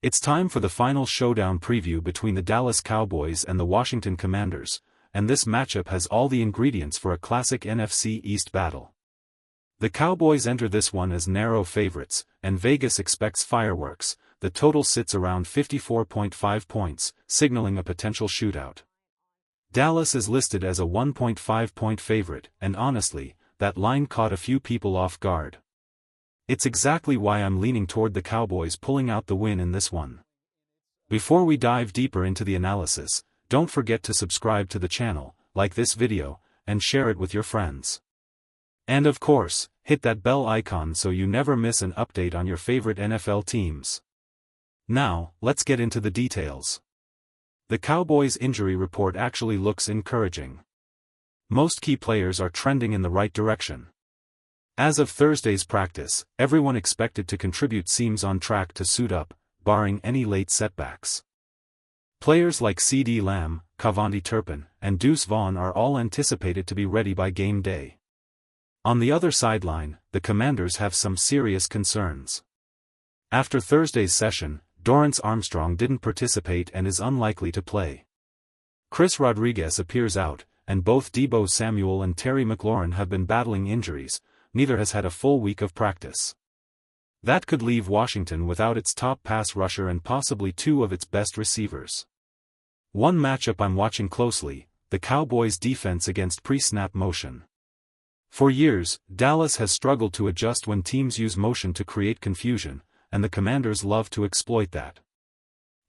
It's time for the final showdown preview between the Dallas Cowboys and the Washington Commanders, and this matchup has all the ingredients for a classic NFC East battle. The Cowboys enter this one as narrow favorites, and Vegas expects fireworks. The total sits around 54.5 points, signaling a potential shootout. Dallas is listed as a 1.5-point favorite, and honestly, that line caught a few people off guard. It's exactly why I'm leaning toward the Cowboys pulling out the win in this one. Before we dive deeper into the analysis, don't forget to subscribe to the channel, like this video, and share it with your friends. And of course, hit that bell icon so you never miss an update on your favorite NFL teams. Now, let's get into the details. The Cowboys' injury report actually looks encouraging. Most key players are trending in the right direction. As of Thursday's practice, everyone expected to contribute seems on track to suit up, barring any late setbacks. Players like CeeDee Lamb, Kevontae Turpin, and Deuce Vaughn are all anticipated to be ready by game day. On the other sideline, the Commanders have some serious concerns. After Thursday's session, Dorrance Armstrong didn't participate and is unlikely to play. Chris Rodriguez appears out, and both Deebo Samuel and Terry McLaurin have been battling injuries. Neither has had a full week of practice. That could leave Washington without its top pass rusher and possibly two of its best receivers. One matchup I'm watching closely, the Cowboys' defense against pre-snap motion. For years, Dallas has struggled to adjust when teams use motion to create confusion, and the Commanders love to exploit that.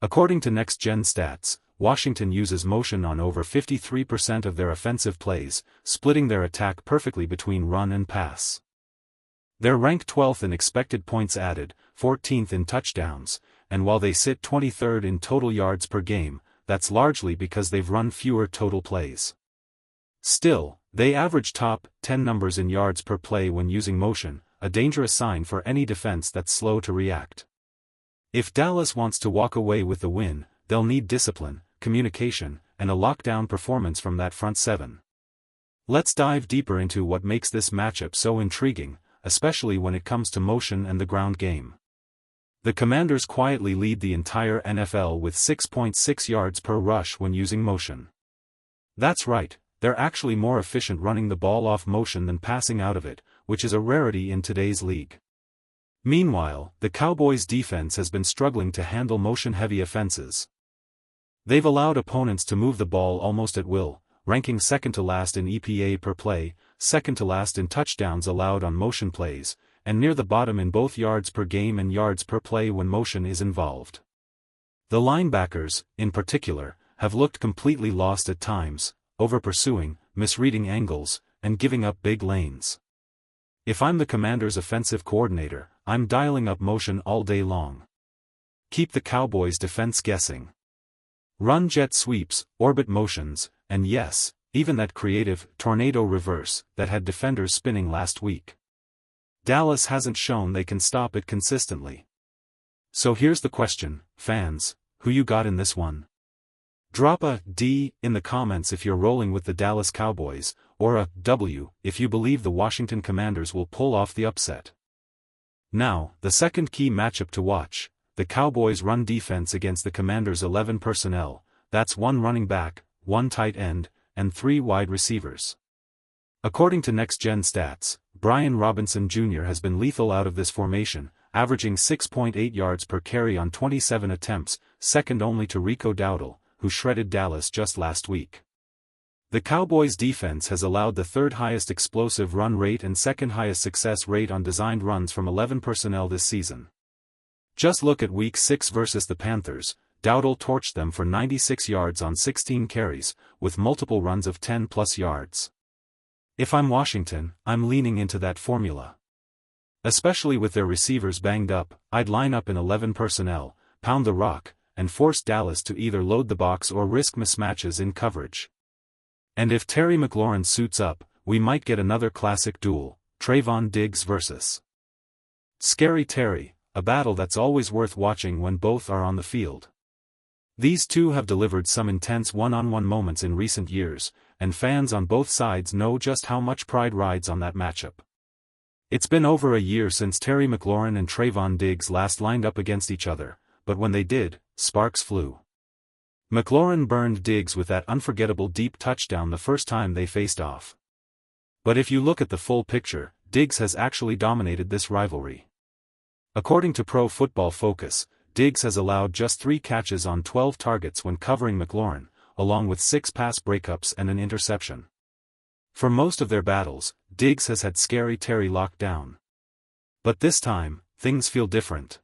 According to Next Gen Stats, Washington uses motion on over 53% of their offensive plays, splitting their attack perfectly between run and pass. They're ranked 12th in expected points added, 14th in touchdowns, and while they sit 23rd in total yards per game, that's largely because they've run fewer total plays. Still, they average top 10 numbers in yards per play when using motion, a dangerous sign for any defense that's slow to react. If Dallas wants to walk away with the win, they'll need discipline, communication, and a lockdown performance from that front seven. Let's dive deeper into what makes this matchup so intriguing, especially when it comes to motion and the ground game. The Commanders quietly lead the entire NFL with 6.6 yards per rush when using motion. That's right, they're actually more efficient running the ball off motion than passing out of it, which is a rarity in today's league. Meanwhile, the Cowboys' defense has been struggling to handle motion-heavy offenses. They've allowed opponents to move the ball almost at will, ranking second to last in EPA per play, second to last in touchdowns allowed on motion plays, and near the bottom in both yards per game and yards per play when motion is involved. The linebackers, in particular, have looked completely lost at times, over-pursuing, misreading angles, and giving up big lanes. If I'm the Commanders' offensive coordinator, I'm dialing up motion all day long. Keep the Cowboys' defense guessing. Run jet sweeps, orbit motions, and yes, even that creative tornado reverse that had defenders spinning last week. Dallas hasn't shown they can stop it consistently. So here's the question, fans, who you got in this one? Drop a D in the comments if you're rolling with the Dallas Cowboys, or a W if you believe the Washington Commanders will pull off the upset. Now, the second key matchup to watch. The Cowboys' run defense against the Commanders' 11 personnel, that's 1 running back, 1 tight end, and 3 wide receivers. According to Next Gen Stats, Brian Robinson Jr. has been lethal out of this formation, averaging 6.8 yards per carry on 27 attempts, second only to Rico Dowdle, who shredded Dallas just last week. The Cowboys' defense has allowed the third highest explosive run rate and second highest success rate on designed runs from 11 personnel this season. Just look at Week 6 versus the Panthers. Dowdle torched them for 96 yards on 16 carries, with multiple runs of 10-plus yards. If I'm Washington, I'm leaning into that formula. Especially with their receivers banged up, I'd line up in 11 personnel, pound the rock, and force Dallas to either load the box or risk mismatches in coverage. And if Terry McLaurin suits up, we might get another classic duel, Trayvon Diggs versus Scary Terry. A battle that's always worth watching when both are on the field. These two have delivered some intense one-on-one moments in recent years, and fans on both sides know just how much pride rides on that matchup. It's been over a year since Terry McLaurin and Trayvon Diggs last lined up against each other, but when they did, sparks flew. McLaurin burned Diggs with that unforgettable deep touchdown the first time they faced off. But if you look at the full picture, Diggs has actually dominated this rivalry. According to Pro Football Focus, Diggs has allowed just 3 catches on 12 targets when covering McLaurin, along with 6 pass breakups and an interception. For most of their battles, Diggs has had Scary Terry locked down. But this time, things feel different.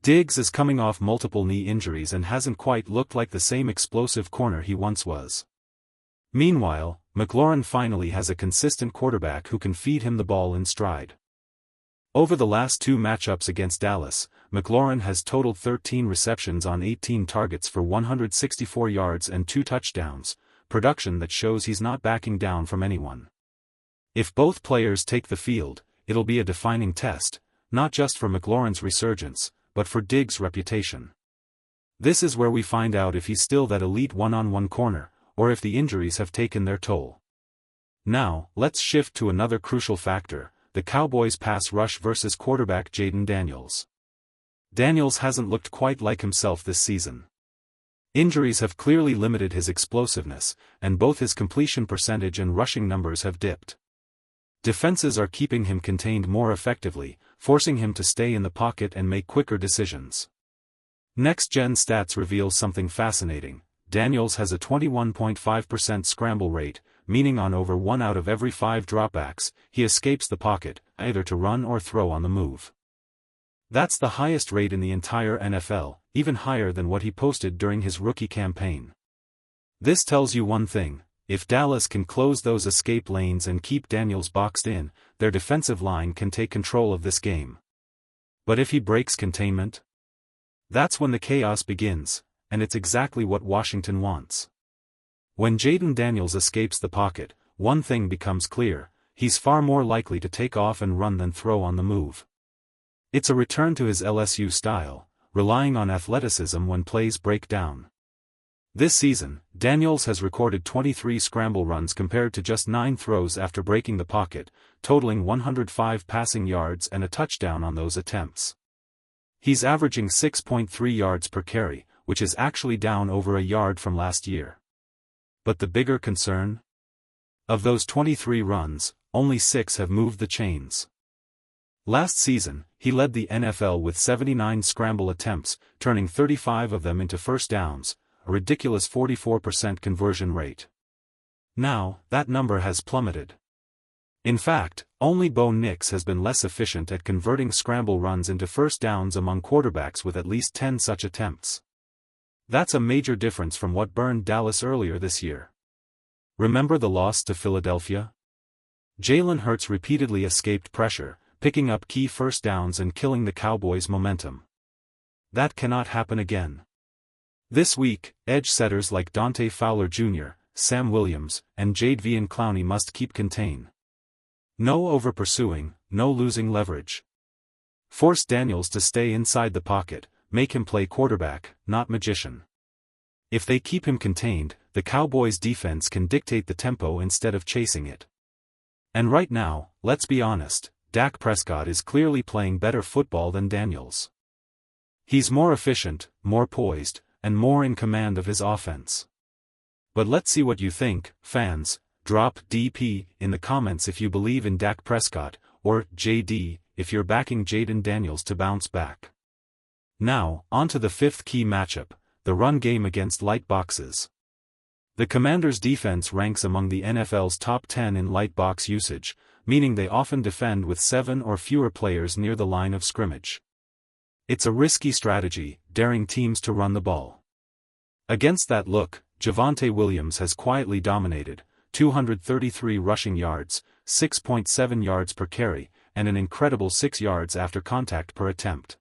Diggs is coming off multiple knee injuries and hasn't quite looked like the same explosive corner he once was. Meanwhile, McLaurin finally has a consistent quarterback who can feed him the ball in stride. Over the last 2 matchups against Dallas, McLaurin has totaled 13 receptions on 18 targets for 164 yards and 2 touchdowns, production that shows he's not backing down from anyone. If both players take the field, it'll be a defining test, not just for McLaurin's resurgence, but for Diggs' reputation. This is where we find out if he's still that elite one-on-one corner, or if the injuries have taken their toll. Now, let's shift to another crucial factor, the Cowboys' pass rush versus quarterback Jaden Daniels. Daniels hasn't looked quite like himself this season. Injuries have clearly limited his explosiveness, and both his completion percentage and rushing numbers have dipped. Defenses are keeping him contained more effectively, forcing him to stay in the pocket and make quicker decisions. Next-gen stats reveal something fascinating. Daniels has a 21.5% scramble rate, meaning on over 1 out of every 5 dropbacks, he escapes the pocket, either to run or throw on the move. That's the highest rate in the entire NFL, even higher than what he posted during his rookie campaign. This tells you one thing: if Dallas can close those escape lanes and keep Daniels boxed in, their defensive line can take control of this game. But if he breaks containment? That's when the chaos begins, and it's exactly what Washington wants. When Jaden Daniels escapes the pocket, one thing becomes clear: he's far more likely to take off and run than throw on the move. It's a return to his LSU style, relying on athleticism when plays break down. This season, Daniels has recorded 23 scramble runs compared to just 9 throws after breaking the pocket, totaling 105 passing yards and a touchdown on those attempts. He's averaging 6.3 yards per carry, which is actually down over a yard from last year. But the bigger concern? Of those 23 runs, only 6 have moved the chains. Last season, he led the NFL with 79 scramble attempts, turning 35 of them into first downs, a ridiculous 44% conversion rate. Now, that number has plummeted. In fact, only Bo Nix has been less efficient at converting scramble runs into first downs among quarterbacks with at least 10 such attempts. That's a major difference from what burned Dallas earlier this year. Remember the loss to Philadelphia? Jalen Hurts repeatedly escaped pressure, picking up key first downs and killing the Cowboys' momentum. That cannot happen again. This week, edge setters like Dante Fowler Jr., Sam Williams, and Jadeveon Clowney must keep contained. No over-pursuing, no losing leverage. Force Daniels to stay inside the pocket, make him play quarterback, not magician. If they keep him contained, the Cowboys' defense can dictate the tempo instead of chasing it. And right now, let's be honest, Dak Prescott is clearly playing better football than Daniels. He's more efficient, more poised, and more in command of his offense. But let's see what you think, fans. Drop DP in the comments if you believe in Dak Prescott, or JD if you're backing Jaden Daniels to bounce back. Now, on to the 5th key matchup, the run game against light boxes. The Commanders' defense ranks among the NFL's top 10 in light box usage, meaning they often defend with 7 or fewer players near the line of scrimmage. It's a risky strategy, daring teams to run the ball. Against that look, Javonte Williams has quietly dominated, 233 rushing yards, 6.7 yards per carry, and an incredible 6 yards after contact per attempt.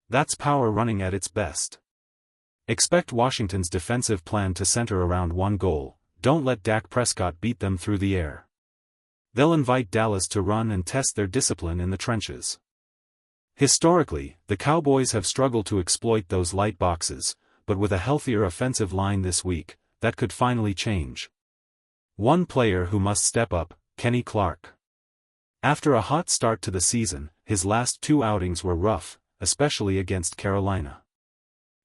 That's power running at its best. Expect Washington's defensive plan to center around one goal: don't let Dak Prescott beat them through the air. They'll invite Dallas to run and test their discipline in the trenches. Historically, the Cowboys have struggled to exploit those light boxes, but with a healthier offensive line this week, that could finally change. One player who must step up, Kenny Clark. After a hot start to the season, his last 2 outings were rough, especially against Carolina.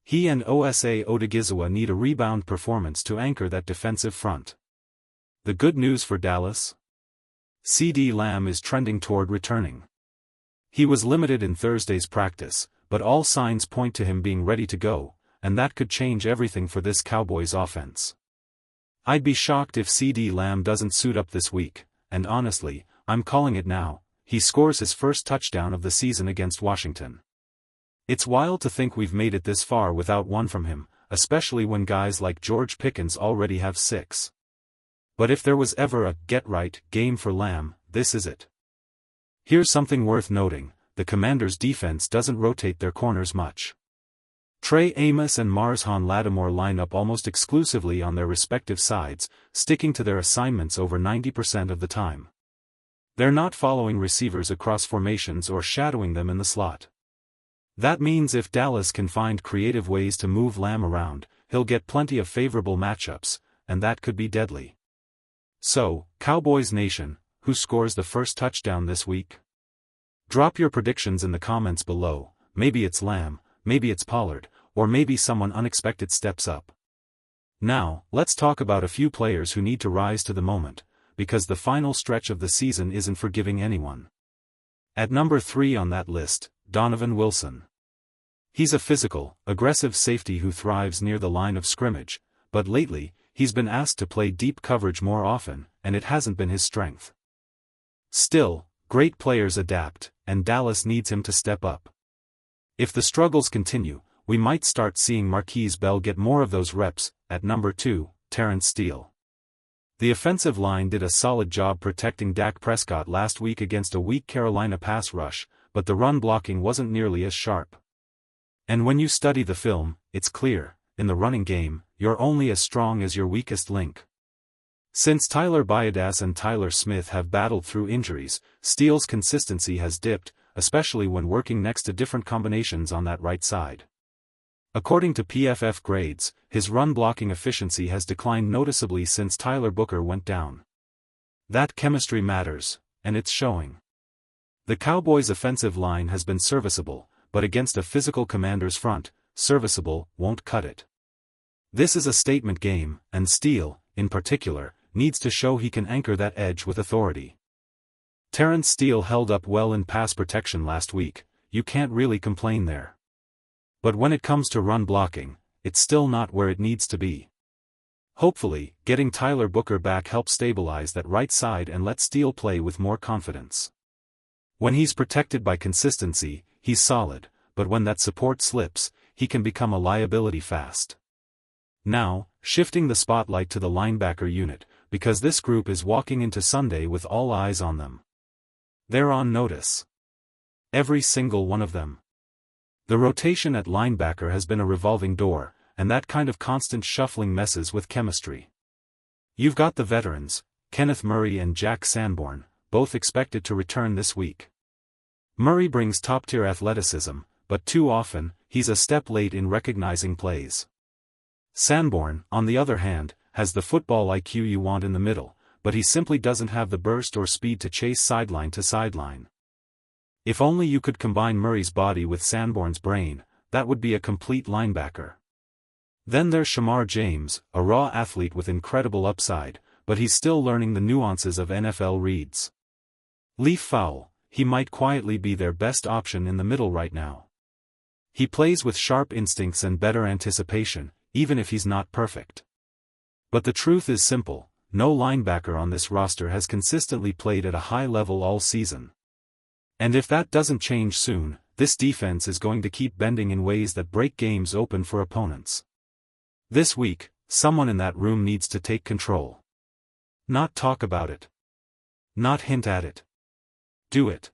He and Osa Odigizua need a rebound performance to anchor that defensive front. The good news for Dallas? CeeDee Lamb is trending toward returning. He was limited in Thursday's practice, but all signs point to him being ready to go, and that could change everything for this Cowboys offense. I'd be shocked if CeeDee Lamb doesn't suit up this week, and honestly, I'm calling it now. He scores his first touchdown of the season against Washington. It's wild to think we've made it this far without one from him, especially when guys like George Pickens already have 6. But if there was ever a get-right game for Lamb, this is it. Here's something worth noting: the Commanders' defense doesn't rotate their corners much. Trey Amos and Marshawn Lattimore line up almost exclusively on their respective sides, sticking to their assignments over 90% of the time. They're not following receivers across formations or shadowing them in the slot. That means if Dallas can find creative ways to move Lamb around, he'll get plenty of favorable matchups, and that could be deadly. So, Cowboys Nation, who scores the first touchdown this week? Drop your predictions in the comments below. Maybe it's Lamb, maybe it's Pollard, or maybe someone unexpected steps up. Now, let's talk about a few players who need to rise to the moment, because the final stretch of the season isn't forgiving anyone. At number 3 on that list, Donovan Wilson. He's a physical, aggressive safety who thrives near the line of scrimmage, but lately, he's been asked to play deep coverage more often, and it hasn't been his strength. Still, great players adapt, and Dallas needs him to step up. If the struggles continue, we might start seeing Marquise Bell get more of those reps. At number 2, Terrence Steele. The offensive line did a solid job protecting Dak Prescott last week against a weak Carolina pass rush, but the run blocking wasn't nearly as sharp. And when you study the film, it's clear, in the running game, you're only as strong as your weakest link. Since Tyler Baiadas and Tyler Smith have battled through injuries, Steele's consistency has dipped, especially when working next to different combinations on that right side. According to PFF grades, his run-blocking efficiency has declined noticeably since Tyler Booker went down. That chemistry matters, and it's showing. The Cowboys' offensive line has been serviceable, but against a physical Commanders front, serviceable won't cut it. This is a statement game, and Steele, in particular, needs to show he can anchor that edge with authority. Terrence Steele held up well in pass protection last week. You can't really complain there. But when it comes to run blocking, it's still not where it needs to be. Hopefully, getting Tyler Booker back helps stabilize that right side and let Steele play with more confidence. When he's protected by consistency, he's solid, but when that support slips, he can become a liability fast. Now, shifting the spotlight to the linebacker unit, because this group is walking into Sunday with all eyes on them. They're on notice. Every single one of them. The rotation at linebacker has been a revolving door, and that kind of constant shuffling messes with chemistry. You've got the veterans, Kenneth Murray and Jack Sanborn, both expected to return this week. Murray brings top-tier athleticism, but too often, he's a step late in recognizing plays. Sanborn, on the other hand, has the football IQ you want in the middle, but he simply doesn't have the burst or speed to chase sideline to sideline. If only you could combine Murray's body with Sanborn's brain, that would be a complete linebacker. Then there's Shamar James, a raw athlete with incredible upside, but he's still learning the nuances of NFL reads. Leaf foul, he might quietly be their best option in the middle right now. He plays with sharp instincts and better anticipation, even if he's not perfect. But the truth is simple, no linebacker on this roster has consistently played at a high level all season. And if that doesn't change soon, this defense is going to keep bending in ways that break games open for opponents. This week, someone in that room needs to take control. Not talk about it. Not hint at it. Do it.